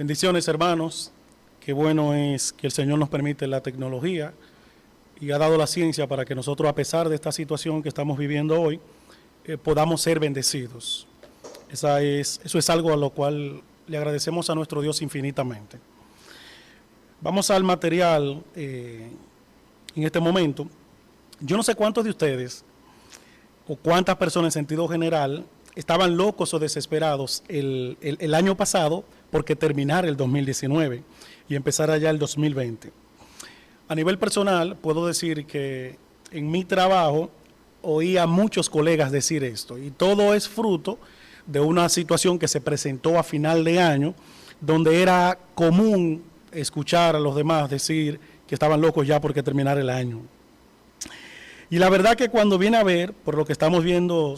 Bendiciones, hermanos. Qué bueno es que el Señor nos permite la tecnología y ha dado la ciencia para que nosotros, a pesar de esta situación que estamos viviendo hoy, podamos ser bendecidos. Eso es algo a lo cual le agradecemos a nuestro Dios infinitamente. Vamos al material en este momento. Yo no sé cuántos de ustedes o cuántas personas en sentido general estaban locos o desesperados el año pasado porque terminara el 2019 y empezara ya el 2020. A nivel personal, puedo decir que en mi trabajo oí a muchos colegas decir esto, y todo es fruto de una situación que se presentó a final de año, donde era común escuchar a los demás decir que estaban locos ya porque terminara el año. Y la verdad que cuando viene a ver, por lo que estamos viendo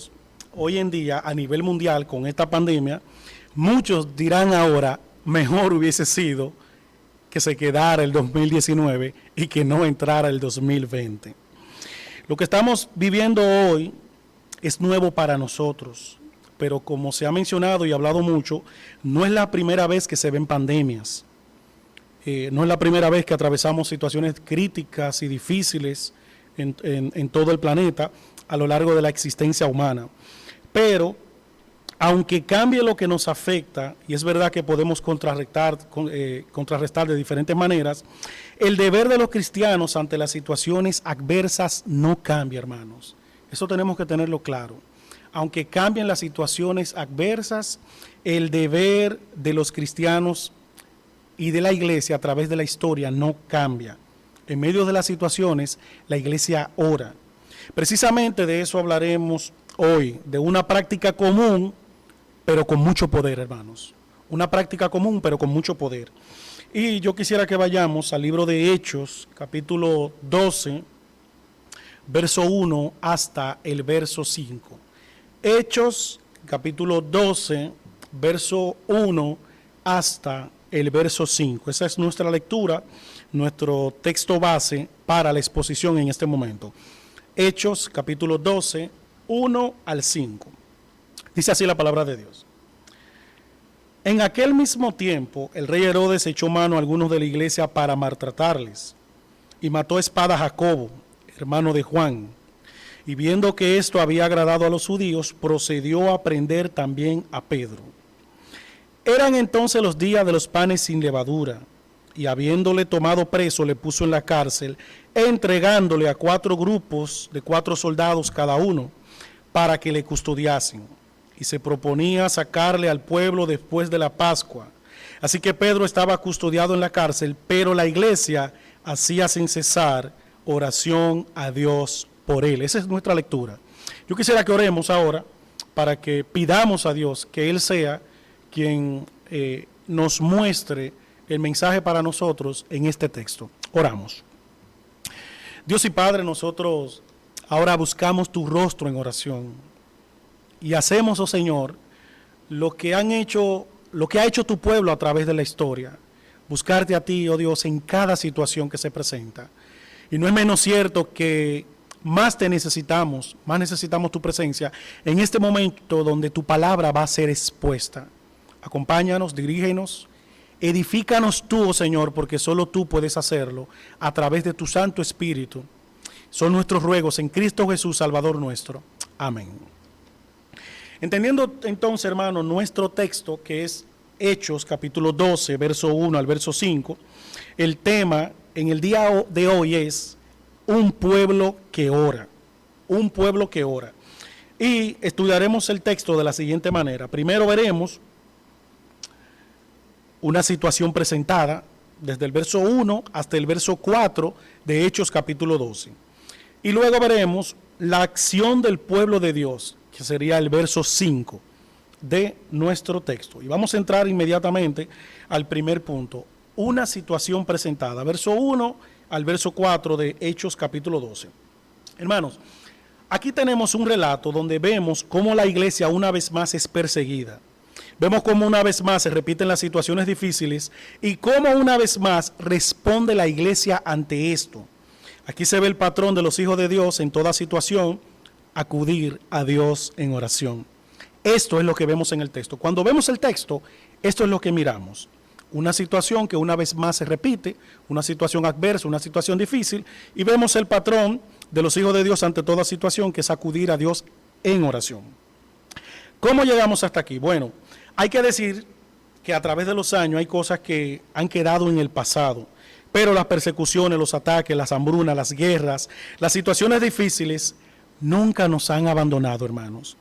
hoy en día a nivel mundial con esta pandemia, muchos dirán ahora, mejor hubiese sido que se quedara el 2019 y que no entrara el 2020. Lo que estamos viviendo hoy es nuevo para nosotros, pero como se ha mencionado y hablado mucho, no es la primera vez que se ven pandemias. No es la primera vez que atravesamos situaciones críticas y difíciles en todo el planeta a lo largo de la existencia humana. Pero, aunque cambie lo que nos afecta, y es verdad que podemos contrarrestar de diferentes maneras, el deber de los cristianos ante las situaciones adversas no cambia, hermanos. Eso tenemos que tenerlo claro. Aunque cambien las situaciones adversas, el deber de los cristianos y de la iglesia a través de la historia no cambia. En medio de las situaciones, la iglesia ora. Precisamente de eso hablaremos hoy, de una práctica común, pero con mucho poder, hermanos. Una práctica común, pero con mucho poder. Y yo quisiera que vayamos al libro de Hechos, capítulo 12, verso 1 hasta el verso 5. Hechos, capítulo 12, verso 1 hasta el verso 5. Esa es nuestra lectura, nuestro texto base para la exposición en este momento. Hechos, capítulo 12, 1 al 5. Dice así la palabra de Dios. En aquel mismo tiempo, el rey Herodes echó mano a algunos de la iglesia para maltratarles, y mató a espada a Jacobo, hermano de Juan. Y viendo que esto había agradado a los judíos, procedió a prender también a Pedro. Eran entonces los días de los panes sin levadura, y habiéndole tomado preso, le puso en la cárcel, entregándole a 4 grupos de 4 soldados cada uno, para que le custodiasen. Y se proponía sacarle al pueblo después de la Pascua. Así que Pedro estaba custodiado en la cárcel, pero la iglesia hacía sin cesar oración a Dios por él. Esa es nuestra lectura. Yo quisiera que oremos ahora para que pidamos a Dios que Él sea quien nos muestre el mensaje para nosotros en este texto. Oramos. Dios y Padre, nosotros ahora buscamos tu rostro en oración. Y hacemos, oh Señor, lo que ha hecho tu pueblo a través de la historia. Buscarte a ti, oh Dios, en cada situación que se presenta. Y no es menos cierto que más te necesitamos, más necesitamos tu presencia en este momento donde tu palabra va a ser expuesta. Acompáñanos, dirígenos, edifícanos tú, oh Señor, porque solo tú puedes hacerlo a través de tu Santo Espíritu. Son nuestros ruegos en Cristo Jesús, Salvador nuestro. Amén. Entendiendo entonces, hermano, nuestro texto, que es Hechos, capítulo 12, verso 1 al verso 5, el tema en el día de hoy es un pueblo que ora, un pueblo que ora. Y estudiaremos el texto de la siguiente manera. Primero veremos una situación presentada desde el verso 1 hasta el verso 4 de Hechos, capítulo 12. Y luego veremos la acción del pueblo de Dios, que sería el verso 5 de nuestro texto. Y vamos a entrar inmediatamente al primer punto, una situación presentada, verso 1 al verso 4 de Hechos capítulo 12. Hermanos, aquí tenemos un relato donde vemos cómo la iglesia una vez más es perseguida. Vemos cómo una vez más se repiten las situaciones difíciles y cómo una vez más responde la iglesia ante esto. Aquí se ve el patrón de los hijos de Dios en toda situación, acudir a Dios en oración. Esto es lo que vemos en el texto. Cuando vemos el texto, esto es lo que miramos. una situación que una vez más se repite, una situación adversa, una situación difícil, y vemos el patrón de los hijos de Dios ante toda situación, que es acudir a Dios en oración. ¿Cómo llegamos hasta aquí? Bueno, hay que decir que a través de los años hay cosas que han quedado en el pasado, pero las persecuciones, los ataques, las hambrunas, las guerras, las situaciones difíciles nunca nos han abandonado, hermanos.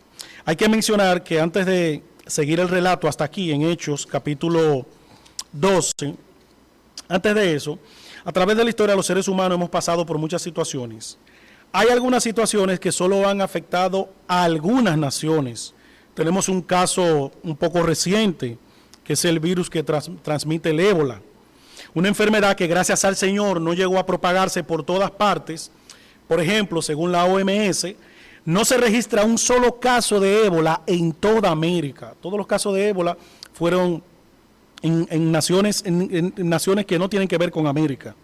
Hay que mencionar que antes de seguir el relato hasta aquí en Hechos capítulo 12, antes de eso, a través de la historia de los seres humanos hemos pasado por muchas situaciones. Hay algunas situaciones que solo han afectado a algunas naciones. Tenemos un caso un poco reciente, que es el virus que transmite el ébola. Una enfermedad que gracias al Señor no llegó a propagarse por todas partes. Por ejemplo, según la OMS, no se registra un solo caso de ébola en toda América. Todos los casos de ébola fueron en naciones que no tienen que ver con América.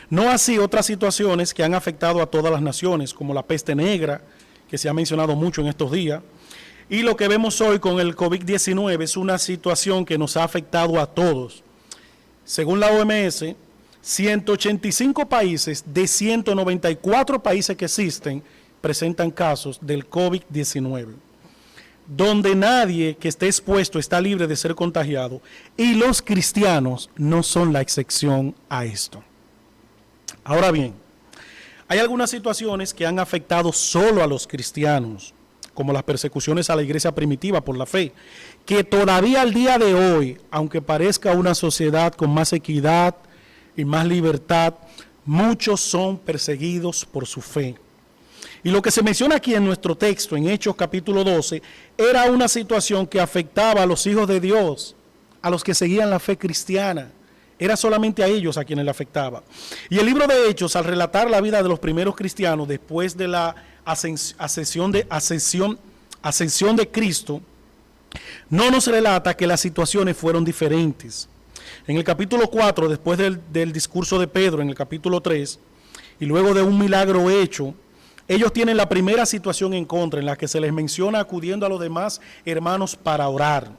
No así otras situaciones que han afectado a todas las naciones, como la peste negra, que se ha mencionado mucho en estos días. Y lo que vemos hoy con el COVID-19 es una situación que nos ha afectado a todos. Según la OMS, 185 países de 194 países que existen presentan casos del COVID-19, donde nadie que esté expuesto está libre de ser contagiado, y los cristianos no son la excepción a esto. Ahora bien, hay algunas situaciones que han afectado solo a los cristianos, como las persecuciones a la iglesia primitiva por la fe, que todavía al día de hoy, aunque parezca una sociedad con más equidad y más libertad, muchos son perseguidos por su fe. Y lo que se menciona aquí en nuestro texto, en Hechos capítulo 12, era una situación que afectaba a los hijos de Dios, a los que seguían la fe cristiana. Era solamente a ellos a quienes le afectaba. Y el libro de Hechos, al relatar la vida de los primeros cristianos después de la ascensión de Cristo, no nos relata que las situaciones fueron diferentes. En el capítulo 4, después del discurso de Pedro, en el capítulo 3, y luego de un milagro hecho, ellos tienen la primera situación en contra, en la que se les menciona acudiendo a los demás hermanos para orar.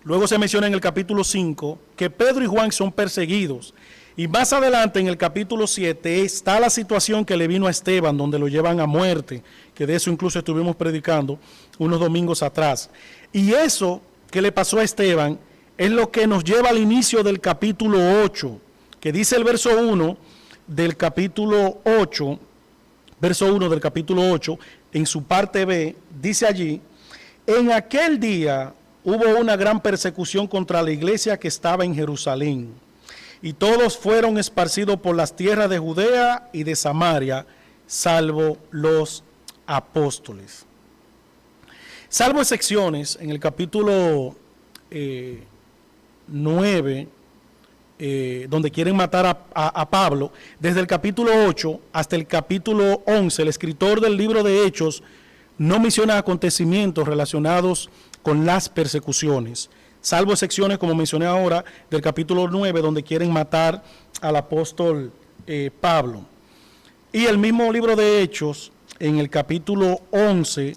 Luego se menciona en el capítulo 5 que Pedro y Juan son perseguidos. Y más adelante en el capítulo 7 está la situación que le vino a Esteban, donde lo llevan a muerte, que de eso incluso estuvimos predicando unos domingos atrás. Y eso que le pasó a Esteban es lo que nos lleva al inicio del capítulo 8, que dice el verso 1 del capítulo 8, verso 1 del capítulo 8, en su parte B, dice allí: en aquel día hubo una gran persecución contra la iglesia que estaba en Jerusalén, y todos fueron esparcidos por las tierras de Judea y de Samaria, salvo los apóstoles. Salvo excepciones, en el capítulo 9, donde quieren matar a Pablo, desde el capítulo 8 hasta el capítulo 11, el escritor del libro de Hechos no menciona acontecimientos relacionados con las persecuciones, salvo excepciones, como mencioné ahora, del capítulo 9, donde quieren matar al apóstol Pablo. Y el mismo libro de Hechos, en el capítulo 11,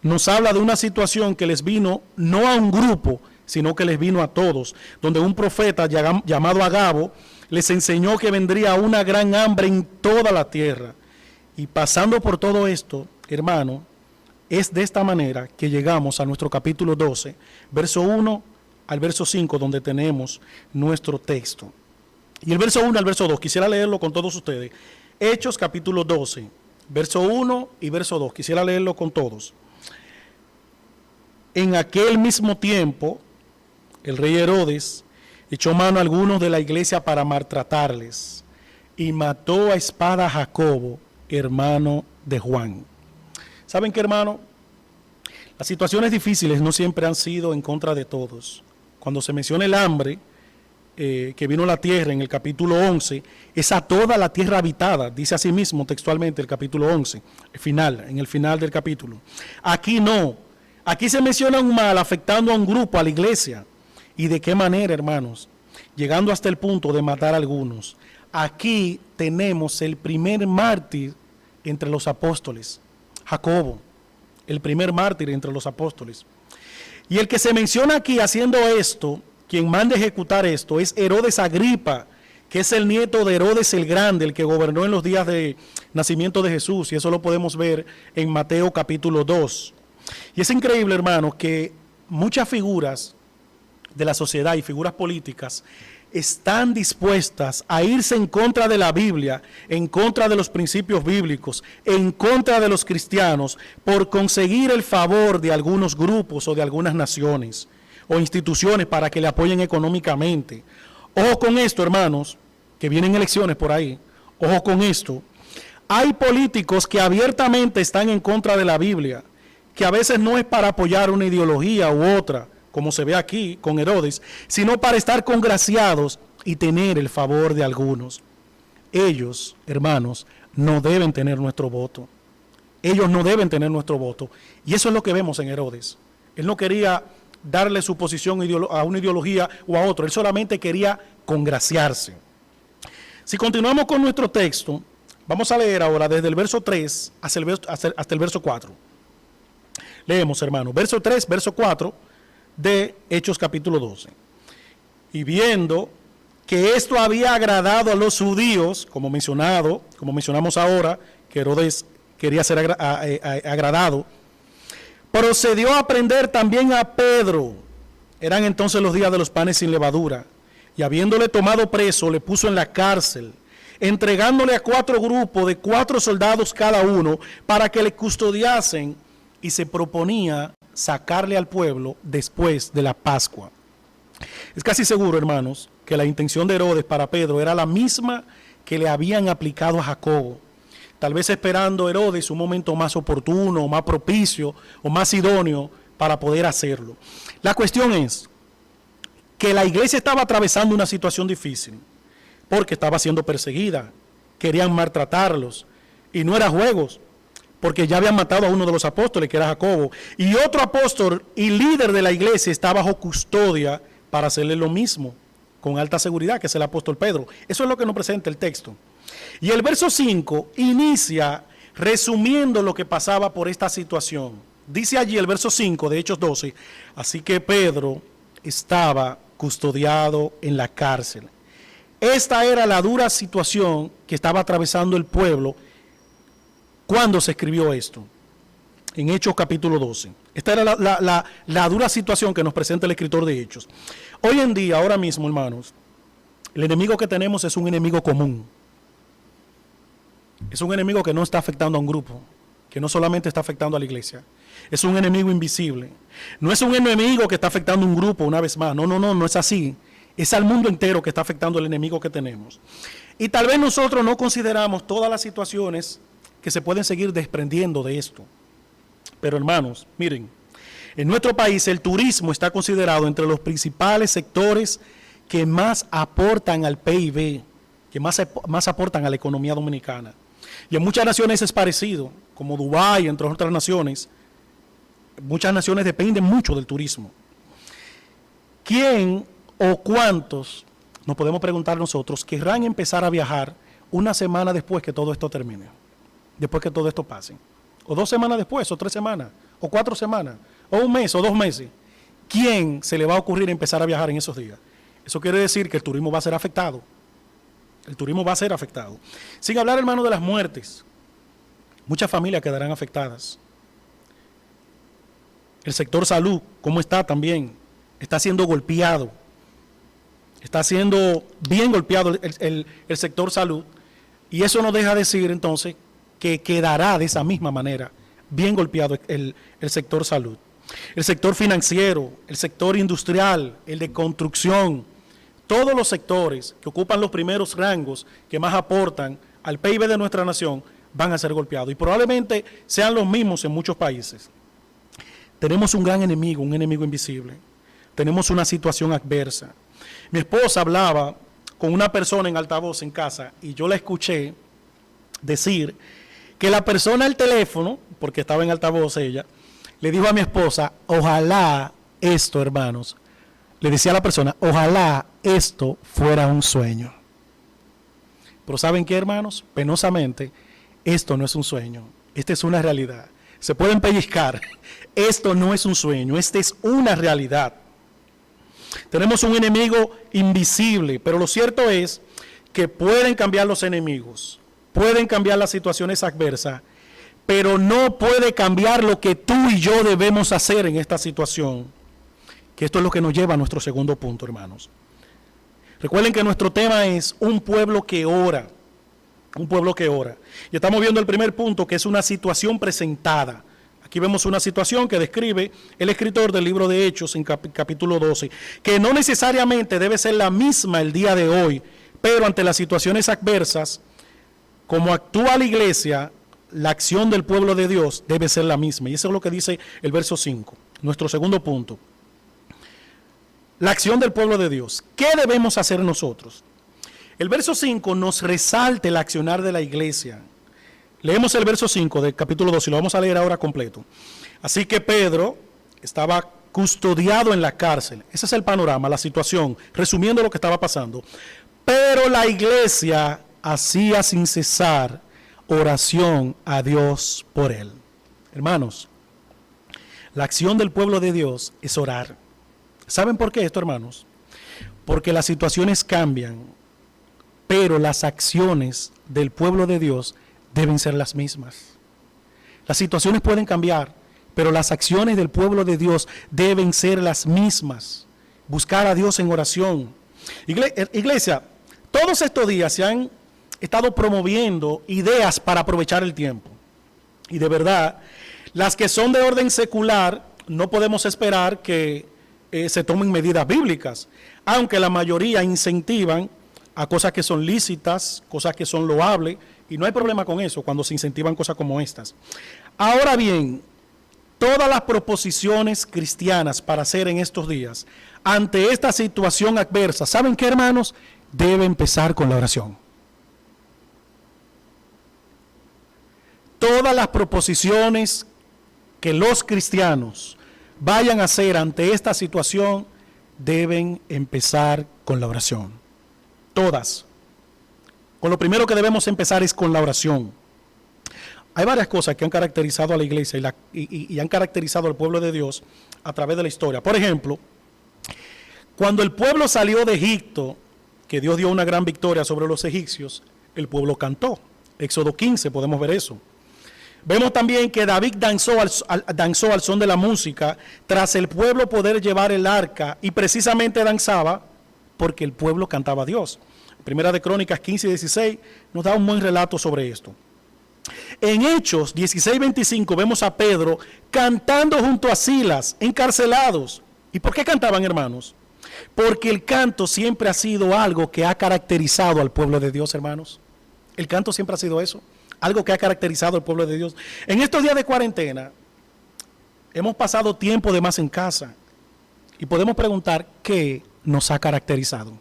nos habla de una situación que les vino no a un grupo, sino que les vino a todos, donde un profeta llamado Agabo les enseñó que vendría una gran hambre en toda la tierra. Y pasando por todo esto, hermano, es de esta manera que llegamos a nuestro capítulo 12, verso 1 al verso 5, donde tenemos nuestro texto. Y el verso 1 al verso 2, quisiera leerlo con todos ustedes. Hechos capítulo 12, verso 1 y verso 2, quisiera leerlo con todos. En aquel mismo tiempo, el rey Herodes echó mano a algunos de la iglesia para maltratarles y mató a espada a Jacobo, hermano de Juan. ¿Saben qué, hermano? Las situaciones difíciles no siempre han sido en contra de todos. Cuando se menciona el hambre que vino a la tierra en el capítulo 11, es a toda la tierra habitada, dice así mismo textualmente el capítulo 11, en el final del capítulo. Aquí no, aquí se menciona un mal afectando a un grupo, a la iglesia. ¿Y de qué manera, hermanos? Llegando hasta el punto de matar a algunos. Aquí tenemos el primer mártir entre los apóstoles, Jacobo, el primer mártir entre los apóstoles. Y el que se menciona aquí haciendo esto, quien manda ejecutar esto es Herodes Agripa, que es el nieto de Herodes el Grande, el que gobernó en los días de nacimiento de Jesús, y eso lo podemos ver en Mateo capítulo 2. Y es increíble, hermanos, que muchas figuras de la sociedad y figuras políticas están dispuestas a irse en contra de la Biblia, en contra de los principios bíblicos, en contra de los cristianos, por conseguir el favor de algunos grupos o de algunas naciones o instituciones para que le apoyen económicamente. Ojo con esto, hermanos, que vienen elecciones por ahí. Ojo con esto. Hay políticos que abiertamente están en contra de la Biblia, que a veces no es para apoyar una ideología u otra, como se ve aquí con Herodes, sino para estar congraciados y tener el favor de algunos. Ellos, hermanos, no deben tener nuestro voto. Ellos no deben tener nuestro voto. Y eso es lo que vemos en Herodes. Él no quería darle su posición a una ideología o a otra. Él solamente quería congraciarse. Si continuamos con nuestro texto, vamos a leer ahora desde el verso 3 hasta el verso 4. Leemos, hermano, verso 3, verso 4 de Hechos capítulo 12. Y viendo que esto había agradado a los judíos, como mencionamos ahora, que Herodes quería ser agradado, procedió a prender también a Pedro. Eran entonces los días de los panes sin levadura. Y habiéndole tomado preso, le puso en la cárcel, entregándole a 4 grupos de 4 soldados cada uno, para que le custodiasen, y se proponía sacarle al pueblo después de la Pascua. Es casi seguro, hermanos, que la intención de Herodes para Pedro era la misma que le habían aplicado a Jacobo. Tal vez esperando Herodes un momento más oportuno, más propicio o más idóneo para poder hacerlo. La cuestión es que la iglesia estaba atravesando una situación difícil porque estaba siendo perseguida, querían maltratarlos y no era juegos, porque ya habían matado a uno de los apóstoles, que era Jacobo, y otro apóstol y líder de la iglesia está bajo custodia para hacerle lo mismo, con alta seguridad, que es el apóstol Pedro. Eso es lo que nos presenta el texto. Y el verso 5 inicia resumiendo lo que pasaba por esta situación. Dice allí el verso 5 de Hechos 12, así que Pedro estaba custodiado en la cárcel. Esta era la dura situación que estaba atravesando el pueblo cuando se escribió esto, en Hechos capítulo 12. Esta era la dura situación que nos presenta el escritor de Hechos. Hoy en día, ahora mismo, hermanos, el enemigo que tenemos es un enemigo común. Es un enemigo que no está afectando a un grupo, que no solamente está afectando a la iglesia. Es un enemigo invisible. No es un enemigo que está afectando a un grupo una vez más. No es así. Es al mundo entero que está afectando el enemigo que tenemos. Y tal vez nosotros no consideramos todas las situaciones que se pueden seguir desprendiendo de esto. Pero hermanos, miren, en nuestro país el turismo está considerado entre los principales sectores que más aportan al PIB, que más aportan a la economía dominicana. Y en muchas naciones es parecido, como Dubái, entre otras naciones. Muchas naciones dependen mucho del turismo. ¿Quién o cuántos, nos podemos preguntar nosotros, querrán empezar a viajar una semana después que todo esto termine? Después que todo esto pase, o 2 semanas después, o 3 semanas, o 4 semanas, o 1 mes, o 2 meses. ¿Quién se le va a ocurrir empezar a viajar en esos días? Eso quiere decir que el turismo va a ser afectado. El turismo va a ser afectado. Sin hablar, hermano, de las muertes. Muchas familias quedarán afectadas. El sector salud, ¿cómo está también? Está siendo golpeado. Está siendo bien golpeado el sector salud. Y eso nos deja decir entonces que quedará de esa misma manera bien golpeado el sector salud. El sector financiero, el sector industrial, el de construcción, todos los sectores que ocupan los primeros rangos que más aportan al PIB de nuestra nación van a ser golpeados y probablemente sean los mismos en muchos países. Tenemos un gran enemigo, un enemigo invisible. Tenemos una situación adversa. Mi esposa hablaba con una persona en altavoz en casa y yo la escuché decir que la persona al teléfono, porque estaba en altavoz ella, le dijo a mi esposa, ojalá esto, hermanos, le decía a la persona, ojalá esto fuera un sueño. Pero ¿saben qué, hermanos? Penosamente, esto no es un sueño, esta es una realidad. Se pueden pellizcar, esto no es un sueño, esta es una realidad. Tenemos un enemigo invisible, pero lo cierto es que pueden cambiar los enemigos, pueden cambiar las situaciones adversas, pero no puede cambiar lo que tú y yo debemos hacer en esta situación, que esto es lo que nos lleva a nuestro segundo punto, hermanos. Recuerden que nuestro tema es un pueblo que ora, un pueblo que ora. Y estamos viendo el primer punto, que es una situación presentada. Aquí vemos una situación que describe el escritor del libro de Hechos en capítulo 12, que no necesariamente debe ser la misma el día de hoy, pero ante las situaciones adversas, como actúa la iglesia, la acción del pueblo de Dios debe ser la misma. Y eso es lo que dice el verso 5, nuestro segundo punto. La acción del pueblo de Dios. ¿Qué debemos hacer nosotros? El verso 5 nos resalta el accionar de la iglesia. Leemos el verso 5 del capítulo 2 y lo vamos a leer ahora completo. Así que Pedro estaba custodiado en la cárcel. Ese es el panorama, la situación, resumiendo lo que estaba pasando. Pero la iglesia hacía sin cesar oración a Dios por él. Hermanos, la acción del pueblo de Dios es orar. ¿Saben por qué esto, hermanos? Porque las situaciones cambian, pero las acciones del pueblo de Dios deben ser las mismas. Las situaciones pueden cambiar, pero las acciones del pueblo de Dios deben ser las mismas. Buscar a Dios en oración. Iglesia, todos estos días se han estado promoviendo ideas para aprovechar el tiempo. Y de verdad, las que son de orden secular, no podemos esperar que se tomen medidas bíblicas, aunque la mayoría incentivan a cosas que son lícitas, cosas que son loables, y no hay problema con eso cuando se incentivan cosas como estas. Ahora bien, todas las proposiciones cristianas para hacer en estos días, ante esta situación adversa, ¿saben qué, hermanos? Debe empezar con la oración. Todas las proposiciones que los cristianos vayan a hacer ante esta situación deben empezar con la oración. Todas. Con lo primero que debemos empezar es con la oración. Hay varias cosas que han caracterizado a la iglesia y han caracterizado al pueblo de Dios a través de la historia. Por ejemplo, cuando el pueblo salió de Egipto, que Dios dio una gran victoria sobre los egipcios, el pueblo cantó. Éxodo 15, podemos ver eso. Vemos también que David danzó al son de la música tras el pueblo poder llevar el arca, y precisamente danzaba porque el pueblo cantaba a Dios. Primera de Crónicas 15 y 16 nos da un buen relato sobre esto. En Hechos 16:25 vemos a Pedro cantando junto a Silas, encarcelados. ¿Y por qué cantaban, hermanos? Porque el canto siempre ha sido algo que ha caracterizado al pueblo de Dios, hermanos. El canto siempre ha sido eso, algo que ha caracterizado al pueblo de Dios. En estos días de cuarentena, hemos pasado tiempo de más en casa y podemos preguntar qué nos ha caracterizado.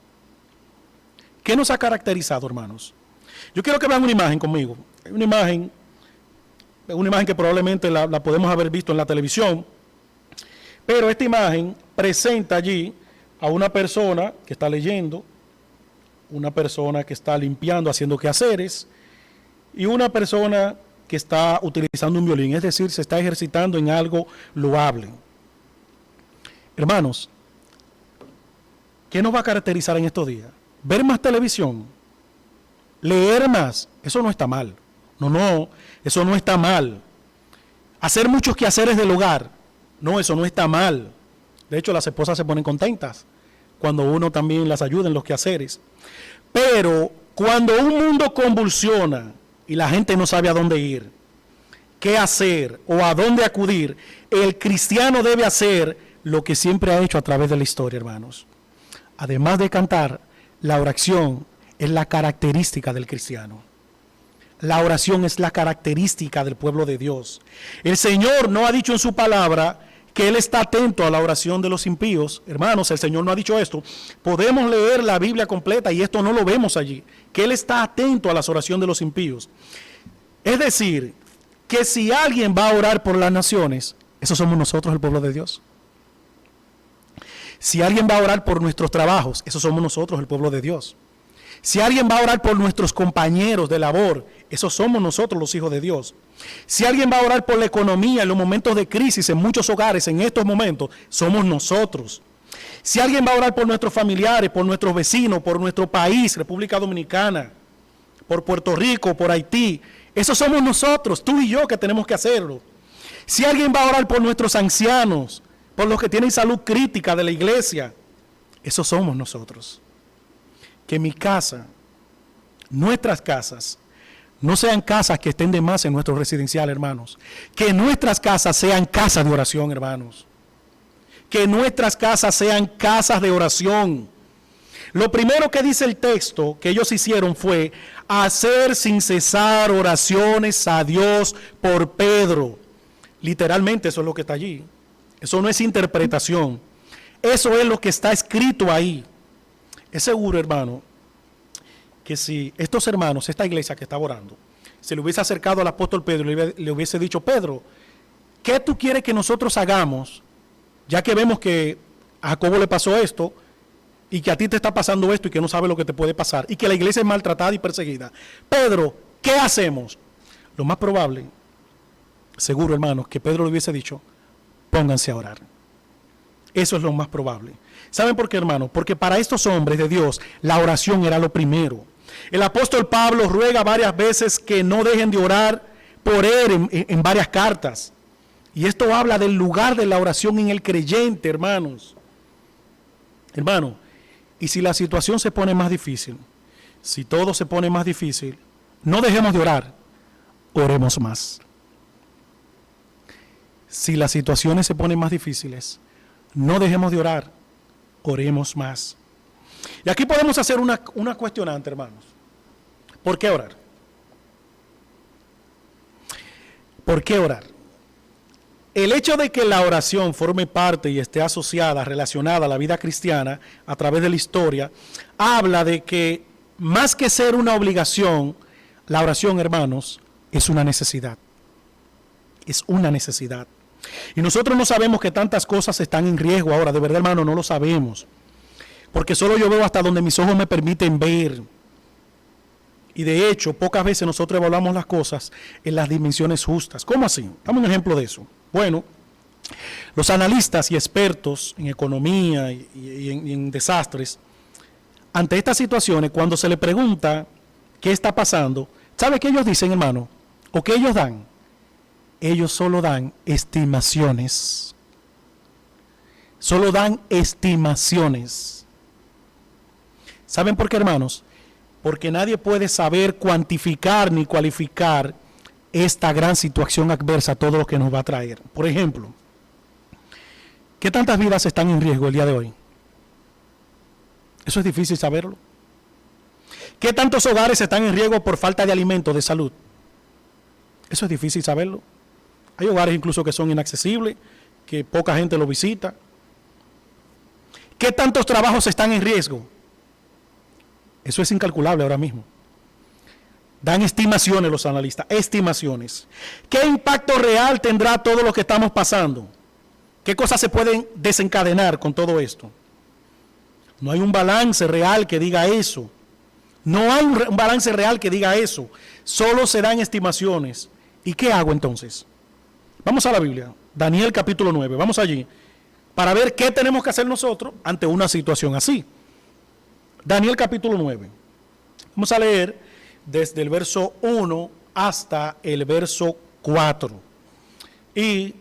¿Qué nos ha caracterizado, hermanos? Yo quiero que vean una imagen conmigo. Una imagen que probablemente la podemos haber visto en la televisión, pero esta imagen presenta allí a una persona que está leyendo, una persona que está limpiando, haciendo quehaceres, y una persona que está utilizando un violín, es decir, se está ejercitando en algo loable. Hermanos, ¿qué nos va a caracterizar en estos días? Ver más televisión, leer más, eso no está mal. No, eso no está mal. Hacer muchos quehaceres del hogar, no, eso no está mal. De hecho, las esposas se ponen contentas cuando uno también las ayuda en los quehaceres. Pero cuando un mundo convulsiona y la gente no sabe a dónde ir, qué hacer o a dónde acudir, el cristiano debe hacer lo que siempre ha hecho a través de la historia, hermanos. Además de cantar, la oración es la característica del cristiano. La oración es la característica del pueblo de Dios. El Señor no ha dicho en su palabra que Él está atento a la oración de los impíos. Hermanos, el Señor no ha dicho esto. Podemos leer la Biblia completa y esto no lo vemos allí, que Él está atento a las oraciones de los impíos. Es decir, que si alguien va a orar por las naciones, esos somos nosotros, el pueblo de Dios. Si alguien va a orar por nuestros trabajos, esos somos nosotros, el pueblo de Dios. Si alguien va a orar por nuestros compañeros de labor, esos somos nosotros, los hijos de Dios. Si alguien va a orar por la economía en los momentos de crisis en muchos hogares, en estos momentos, somos nosotros. Si alguien va a orar por nuestros familiares, por nuestros vecinos, por nuestro país, República Dominicana, por Puerto Rico, por Haití, esos somos nosotros, tú y yo, que tenemos que hacerlo. Si alguien va a orar por nuestros ancianos, por los que tienen salud crítica de la iglesia, esos somos nosotros. Que mi casa, nuestras casas, no sean casas que estén de más en nuestro residencial, hermanos. Que nuestras casas sean casas de oración, hermanos. Que nuestras casas sean casas de oración. Lo primero que dice el texto que ellos hicieron fue hacer sin cesar oraciones a Dios por Pedro. Literalmente eso es lo que está allí. Eso no es interpretación. Eso es lo que está escrito ahí. Es seguro, hermano, que si estos hermanos, esta iglesia que estaba orando, se le hubiese acercado al apóstol Pedro y le hubiese dicho: Pedro, ¿qué tú quieres que nosotros hagamos? Ya que vemos que a Jacobo le pasó esto y que a ti te está pasando esto y que no sabes lo que te puede pasar y que la iglesia es maltratada y perseguida. Pedro, ¿qué hacemos? Lo más probable, seguro, hermanos, que Pedro le hubiese dicho: pónganse a orar. Eso es lo más probable. ¿Saben por qué, hermano? Porque para estos hombres de Dios la oración era lo primero. El apóstol Pablo ruega varias veces que no dejen de orar por él en varias cartas. Y esto habla del lugar de la oración en el creyente, hermanos. Hermano, y si la situación se pone más difícil, si todo se pone más difícil, no dejemos de orar, oremos más. Si las situaciones se ponen más difíciles, no dejemos de orar, oremos más. Y aquí podemos hacer una cuestionante, hermanos. ¿Por qué orar? ¿Por qué orar? El hecho de que la oración forme parte y esté asociada, relacionada a la vida cristiana a través de la historia, habla de que más que ser una obligación, la oración, hermanos, es una necesidad. Es una necesidad. Y nosotros no sabemos que tantas cosas están en riesgo ahora, de verdad, hermano, no lo sabemos. Porque solo yo veo hasta donde mis ojos me permiten ver. Y de hecho, pocas veces nosotros evaluamos las cosas en las dimensiones justas. ¿Cómo así? Dame un ejemplo de eso. Bueno, los analistas y expertos en economía y en desastres, ante estas situaciones, cuando se le pregunta qué está pasando, ¿sabe qué ellos dicen, hermano? ¿O qué ellos dan? Ellos solo dan estimaciones. Solo dan estimaciones. ¿Saben por qué, hermanos? Porque nadie puede saber cuantificar ni cualificar esta gran situación adversa, todo lo que nos va a traer. Por ejemplo, ¿qué tantas vidas están en riesgo el día de hoy? Eso es difícil saberlo. ¿Qué tantos hogares están en riesgo por falta de alimento, de salud? Eso es difícil saberlo. Hay hogares incluso que son inaccesibles, que poca gente lo visita. ¿Qué tantos trabajos están en riesgo? Eso es incalculable ahora mismo. Dan estimaciones los analistas, estimaciones. ¿Qué impacto real tendrá todo lo que estamos pasando? ¿Qué cosas se pueden desencadenar con todo esto? No hay un balance real que diga eso. No hay un balance real que diga eso. Solo se dan estimaciones. ¿Y qué hago entonces? Vamos a la Biblia, Daniel capítulo 9, vamos allí, para ver qué tenemos que hacer nosotros ante una situación así. Daniel capítulo 9. Vamos a leer desde el verso 1 hasta el verso 4. Y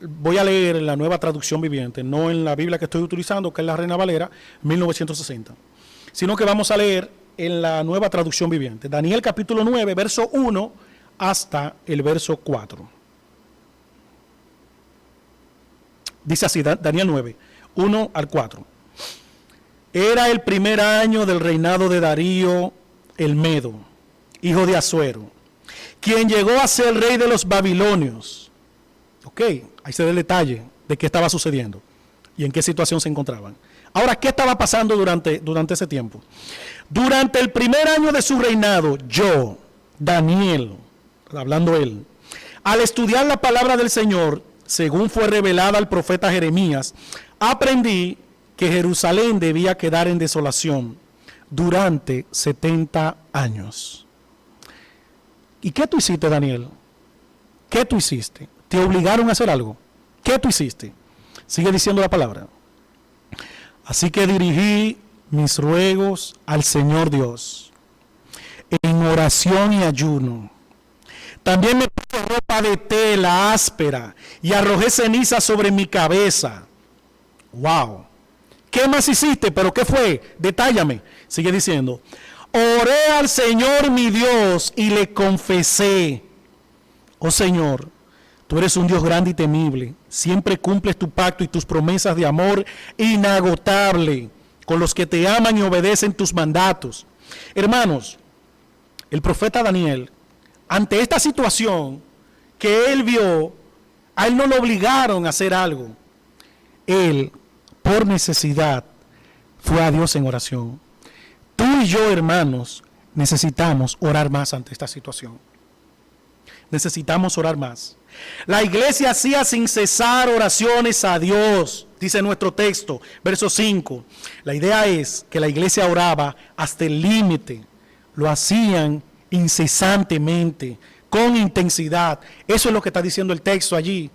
voy a leer en la Nueva Traducción Viviente, no en la Biblia que estoy utilizando, que es la Reina Valera 1960, sino que vamos a leer en la Nueva Traducción Viviente. Daniel capítulo 9, verso 1 hasta el verso 4. Dice así, Daniel 9, 1 al 4. Era el primer año del reinado de Darío el Medo, hijo de Asuero, quien llegó a ser rey de los babilonios. Ok, ahí se da el detalle de qué estaba sucediendo y en qué situación se encontraban. Ahora, ¿qué estaba pasando durante ese tiempo? Durante el primer año de su reinado, yo, Daniel, hablando él, al estudiar la palabra del Señor, según fue revelada al profeta Jeremías, aprendí que Jerusalén debía quedar en desolación durante 70 años. ¿Y qué tú hiciste, Daniel? ¿Qué tú hiciste? ¿Te obligaron a hacer algo? ¿Qué tú hiciste? Sigue diciendo la palabra. Así que dirigí mis ruegos al Señor Dios en oración y ayuno. También me puse ropa de tela áspera y arrojé ceniza sobre mi cabeza. ¡Wow! ¿Qué más hiciste? ¿Pero qué fue? Detállame. Sigue diciendo. Oré al Señor mi Dios y le confesé. Oh Señor, tú eres un Dios grande y temible. Siempre cumples tu pacto y tus promesas de amor inagotable con los que te aman y obedecen tus mandatos. Hermanos, el profeta Daniel, ante esta situación que él vio, a él no lo obligaron a hacer algo. Él, por necesidad, fue a Dios en oración. Tú y yo, hermanos, necesitamos orar más ante esta situación. Necesitamos orar más. La iglesia hacía sin cesar oraciones a Dios, dice nuestro texto, verso 5. La idea es que la iglesia oraba hasta el límite. Lo hacían incesantemente, con intensidad. Eso es lo que está diciendo el texto allí.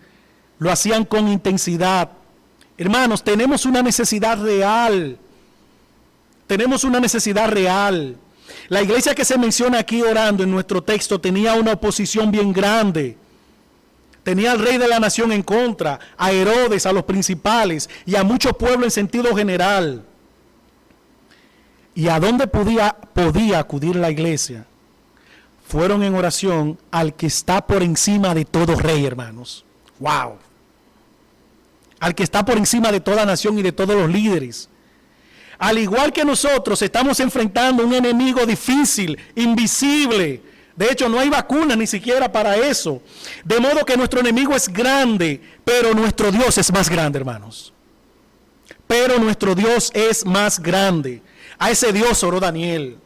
Lo hacían con intensidad. Hermanos, tenemos una necesidad real. Tenemos una necesidad real. La iglesia que se menciona aquí orando en nuestro texto tenía una oposición bien grande. Tenía al rey de la nación en contra, a Herodes, a los principales y a mucho pueblo en sentido general. ¿Y a dónde podía acudir la iglesia? Fueron en oración al que está por encima de todo rey, hermanos. ¡Wow! Al que está por encima de toda nación y de todos los líderes. Al igual que nosotros estamos enfrentando un enemigo difícil, invisible. De hecho, no hay vacuna ni siquiera para eso. De modo que nuestro enemigo es grande, pero nuestro Dios es más grande, hermanos. Pero nuestro Dios es más grande. A ese Dios oró Daniel.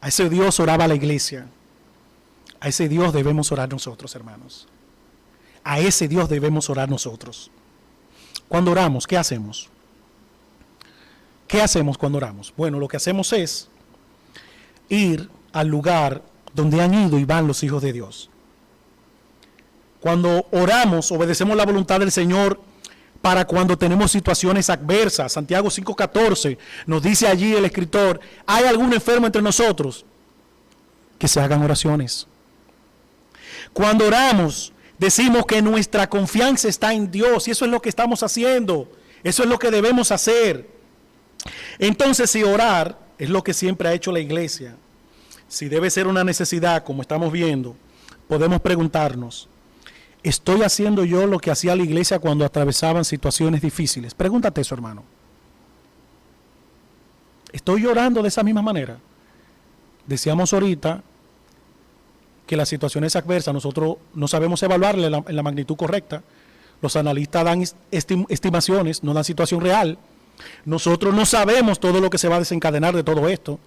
A ese Dios oraba la iglesia. A ese Dios debemos orar nosotros, hermanos. A ese Dios debemos orar nosotros. Cuando oramos, ¿qué hacemos? ¿Qué hacemos cuando oramos? Bueno, lo que hacemos es ir al lugar donde han ido y van los hijos de Dios. Cuando oramos, obedecemos la voluntad del Señor para cuando tenemos situaciones adversas. Santiago 5:14 nos dice allí el escritor, ¿hay algún enfermo entre nosotros? Que se hagan oraciones. Cuando oramos, decimos que nuestra confianza está en Dios y eso es lo que estamos haciendo. Eso es lo que debemos hacer. Entonces, si orar es lo que siempre ha hecho la iglesia, si debe ser una necesidad, como estamos viendo, podemos preguntarnos, ¿estoy haciendo yo lo que hacía la iglesia cuando atravesaban situaciones difíciles? Pregúntate eso, hermano. ¿Estoy llorando de esa misma manera? Decíamos ahorita que las situaciones adversas nosotros no sabemos evaluarlas en la magnitud correcta. Los analistas dan estimaciones, no dan situación real. Nosotros no sabemos todo lo que se va a desencadenar de todo esto.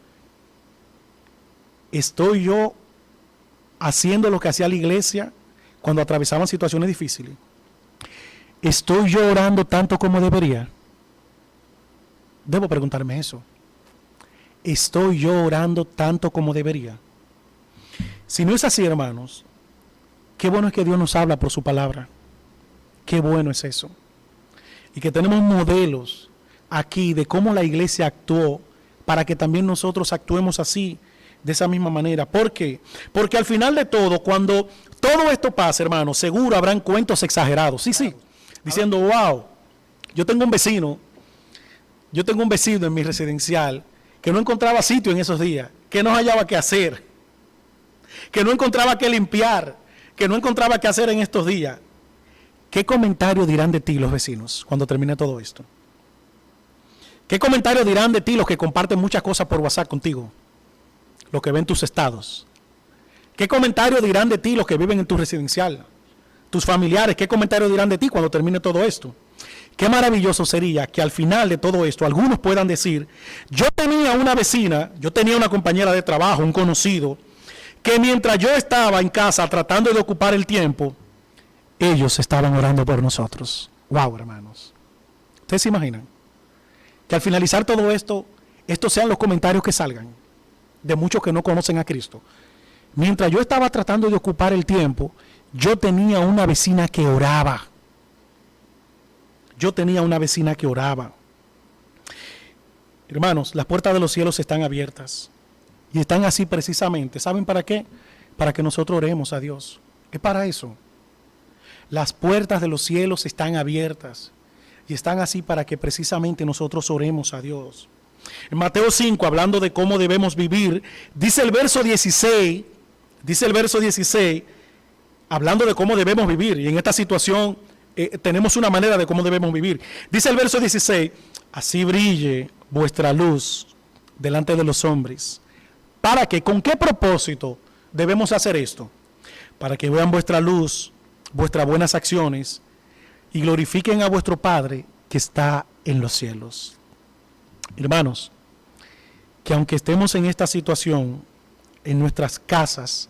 ¿Estoy yo haciendo lo que hacía la iglesia cuando atravesaban situaciones difíciles? ¿Estoy yo orando tanto como debería? Debo preguntarme eso. ¿Estoy yo orando tanto como debería? Si no es así, hermanos, qué bueno es que Dios nos habla por su palabra. Qué bueno es eso. Y que tenemos modelos aquí de cómo la iglesia actuó para que también nosotros actuemos así, de esa misma manera. ¿Por qué? Porque al final de todo, cuando todo esto pase, hermanos, seguro habrán cuentos exagerados. Sí. Diciendo, wow, yo tengo un vecino en mi residencial que no encontraba sitio en esos días, que no hallaba qué hacer, que no encontraba qué limpiar, que no encontraba qué hacer en estos días. ¿Qué comentario dirán de ti los vecinos cuando termine todo esto? ¿Qué comentario dirán de ti los que comparten muchas cosas por WhatsApp contigo? Los que ven tus estados. ¿Qué comentario dirán de ti los que viven en tu residencial? Tus familiares, ¿qué comentario dirán de ti cuando termine todo esto? Qué maravilloso sería que al final de todo esto algunos puedan decir, yo tenía una vecina, yo tenía una compañera de trabajo, un conocido, que mientras yo estaba en casa tratando de ocupar el tiempo, ellos estaban orando por nosotros. Wow, hermanos. ¿Ustedes se imaginan? Que al finalizar todo esto, estos sean los comentarios que salgan de muchos que no conocen a Cristo. Mientras yo estaba tratando de ocupar el tiempo, yo tenía una vecina que oraba. Yo tenía una vecina que oraba. Hermanos, las puertas de los cielos están abiertas. Y están así precisamente. ¿Saben para qué? Para que nosotros oremos a Dios. Es para eso. Las puertas de los cielos están abiertas. Y están así para que precisamente nosotros oremos a Dios. En Mateo 5, hablando de cómo debemos vivir, dice el verso 16, hablando de cómo debemos vivir. Y en esta situación tenemos una manera de cómo debemos vivir. Dice el verso 16, así brille vuestra luz delante de los hombres. ¿Para qué? ¿Con qué propósito debemos hacer esto? Para que vean vuestra luz, vuestras buenas acciones y glorifiquen a vuestro Padre que está en los cielos. Hermanos, que aunque estemos en esta situación, en nuestras casas,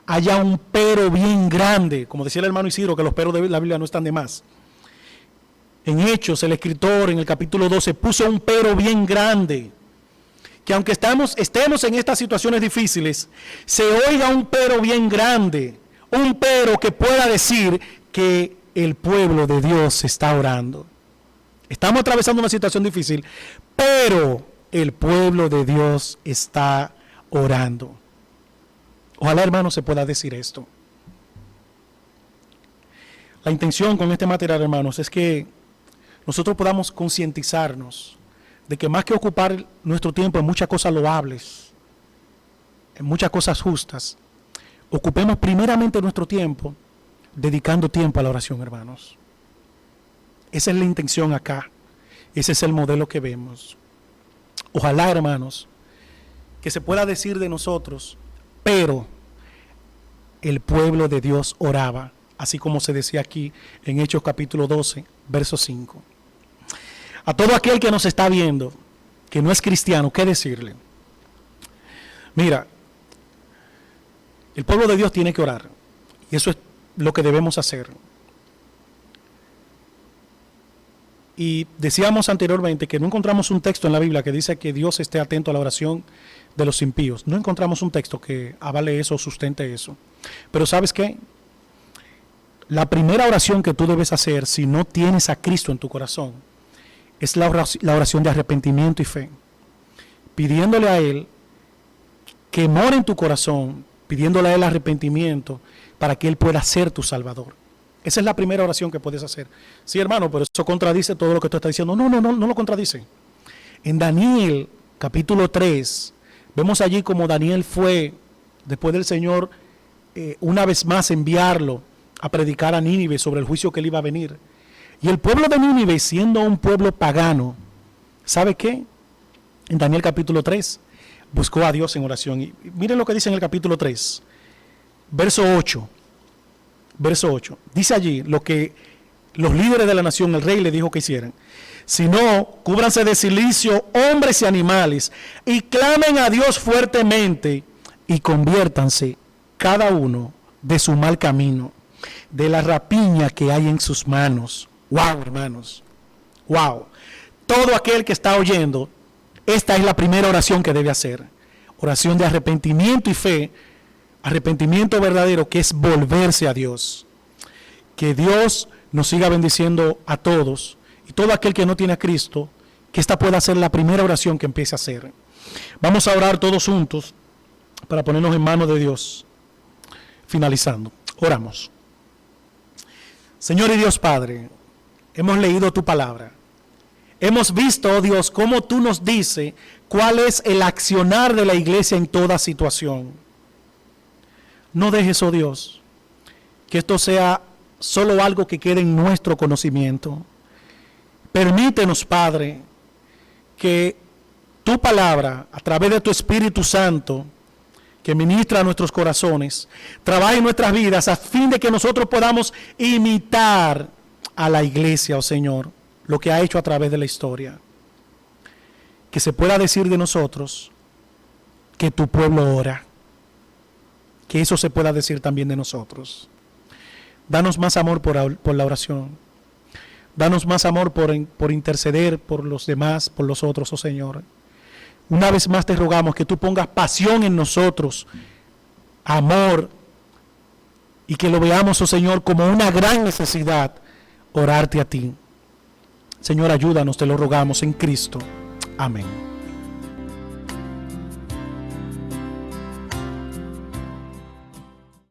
haya un pero bien grande, como decía el hermano Isidro, que los peros de la Biblia no están de más. En Hechos, el escritor en el capítulo 12 puso un pero bien grande. Que aunque estemos en estas situaciones difíciles, se oiga un pero bien grande. Un pero que pueda decir que el pueblo de Dios está orando. Estamos atravesando una situación difícil, pero el pueblo de Dios está orando. Ojalá, hermanos, se pueda decir esto. La intención con este material, hermanos, es que nosotros podamos concientizarnos de que más que ocupar nuestro tiempo en muchas cosas loables, en muchas cosas justas, ocupemos primeramente nuestro tiempo dedicando tiempo a la oración, hermanos. Esa es la intención acá. Ese es el modelo que vemos. Ojalá, hermanos, que se pueda decir de nosotros, pero el pueblo de Dios oraba, así como se decía aquí en Hechos capítulo 12, verso 5. A todo aquel que nos está viendo, que no es cristiano, ¿qué decirle? Mira, el pueblo de Dios tiene que orar, y eso es lo que debemos hacer. Y decíamos anteriormente que no encontramos un texto en la Biblia que dice que Dios esté atento a la oración de los impíos. No encontramos un texto que avale eso o sustente eso. Pero ¿sabes qué? La primera oración que tú debes hacer si no tienes a Cristo en tu corazón es la oración de arrepentimiento y fe. Pidiéndole a Él que more en tu corazón, pidiéndole a Él arrepentimiento para que Él pueda ser tu Salvador. Esa es la primera oración que puedes hacer. Sí, hermano, pero eso contradice todo lo que tú estás diciendo. No lo contradice. En Daniel, capítulo 3, vemos allí como Daniel fue, después del Señor, una vez más enviarlo a predicar a Nínive sobre el juicio que le iba a venir. Y el pueblo de Nínive, siendo un pueblo pagano, ¿sabe qué? En Daniel capítulo 3, buscó a Dios en oración. Y miren lo que dice en el capítulo 3, verso 8. Verso 8, dice allí lo que los líderes de la nación, el rey le dijo que hicieran. Si no, cúbranse de cilicio hombres y animales y clamen a Dios fuertemente y conviértanse cada uno de su mal camino, de la rapiña que hay en sus manos. Wow, hermanos, wow. Todo aquel que está oyendo, esta es la primera oración que debe hacer. Oración de arrepentimiento y fe. Arrepentimiento verdadero, que es volverse a Dios. Que Dios nos siga bendiciendo a todos. Y todo aquel que no tiene a Cristo, que esta pueda ser la primera oración que empiece a hacer. Vamos a orar todos juntos para ponernos en manos de Dios. Finalizando, oramos. Señor y Dios Padre, hemos leído tu palabra. Hemos visto, oh Dios, cómo tú nos dices cuál es el accionar de la iglesia en toda situación. No dejes, oh Dios, que esto sea solo algo que quede en nuestro conocimiento. Permítenos, Padre, que tu palabra, a través de tu Espíritu Santo, que ministra a nuestros corazones, trabaje en nuestras vidas a fin de que nosotros podamos imitar a la iglesia, oh Señor, lo que ha hecho a través de la historia. Que se pueda decir de nosotros que tu pueblo ora. Que eso se pueda decir también de nosotros. Danos más amor por la oración. Danos más amor por interceder por los demás, por los otros, oh Señor. Una vez más te rogamos que tú pongas pasión en nosotros, amor, y que lo veamos, oh Señor, como una gran necesidad, orarte a ti. Señor, ayúdanos, te lo rogamos en Cristo. Amén.